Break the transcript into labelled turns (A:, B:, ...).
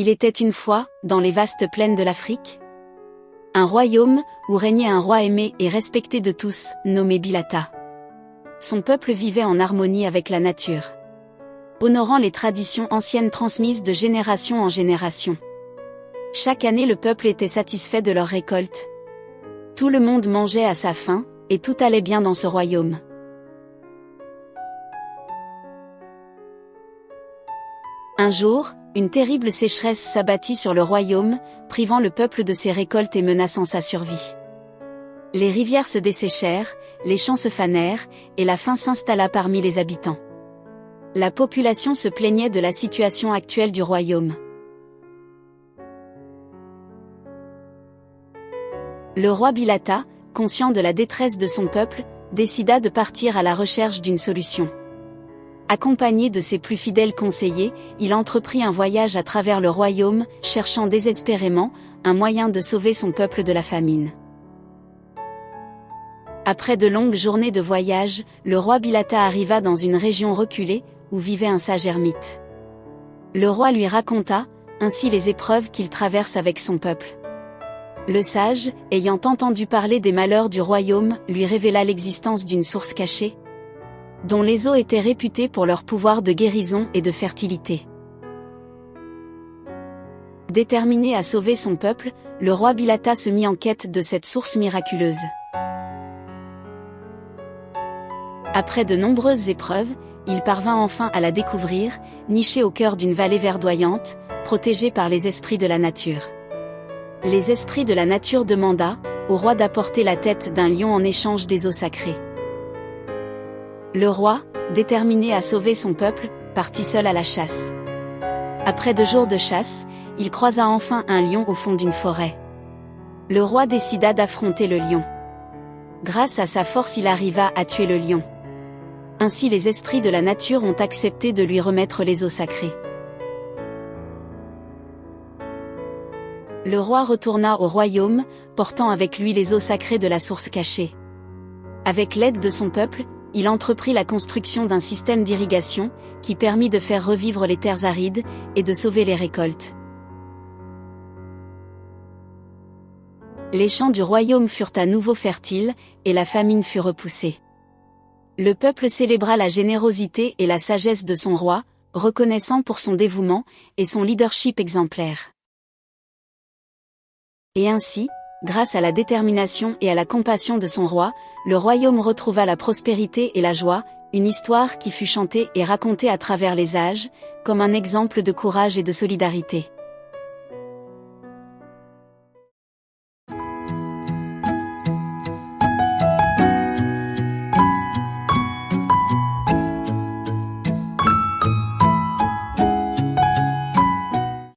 A: Il était une fois, dans les vastes plaines de l'Afrique, un royaume, où régnait un roi aimé et respecté de tous, nommé Bilata. Son peuple vivait en harmonie avec la nature, honorant les traditions anciennes transmises de génération en génération. Chaque année le peuple était satisfait de leur récolte. Tout le monde mangeait à sa faim, et tout allait bien dans ce royaume. Un jour, une terrible sécheresse s'abattit sur le royaume, privant le peuple de ses récoltes et menaçant sa survie. Les rivières se desséchèrent, les champs se fanèrent, et la faim s'installa parmi les habitants. La population se plaignait de la situation actuelle du royaume. Le roi Bilata, conscient de la détresse de son peuple, décida de partir à la recherche d'une solution. Accompagné de ses plus fidèles conseillers, il entreprit un voyage à travers le royaume, cherchant désespérément un moyen de sauver son peuple de la famine. Après de longues journées de voyage, le roi Bilata arriva dans une région reculée, où vivait un sage ermite. Le roi lui raconta, ainsi les épreuves qu'il traverse avec son peuple. Le sage, ayant entendu parler des malheurs du royaume, lui révéla l'existence d'une source cachée, dont les eaux étaient réputées pour leur pouvoir de guérison et de fertilité. Déterminé à sauver son peuple, le roi Bilata se mit en quête de cette source miraculeuse. Après de nombreuses épreuves, il parvint enfin à la découvrir, nichée au cœur d'une vallée verdoyante, protégée par les esprits de la nature. Les esprits de la nature demanda au roi d'apporter la tête d'un lion en échange des eaux sacrées. Le roi, déterminé à sauver son peuple, partit seul à la chasse. Après 2 jours de chasse, il croisa enfin un lion au fond d'une forêt. Le roi décida d'affronter le lion. Grâce à sa force, il arriva à tuer le lion. Ainsi les esprits de la nature ont accepté de lui remettre les eaux sacrées. Le roi retourna au royaume, portant avec lui les eaux sacrées de la source cachée. Avec l'aide de son peuple, il entreprit la construction d'un système d'irrigation, qui permit de faire revivre les terres arides, et de sauver les récoltes. Les champs du royaume furent à nouveau fertiles, et la famine fut repoussée. Le peuple célébra la générosité et la sagesse de son roi, reconnaissant pour son dévouement, et son leadership exemplaire. Et ainsi, grâce à la détermination et à la compassion de son roi, le royaume retrouva la prospérité et la joie, une histoire qui fut chantée et racontée à travers les âges, comme un exemple de courage et de solidarité.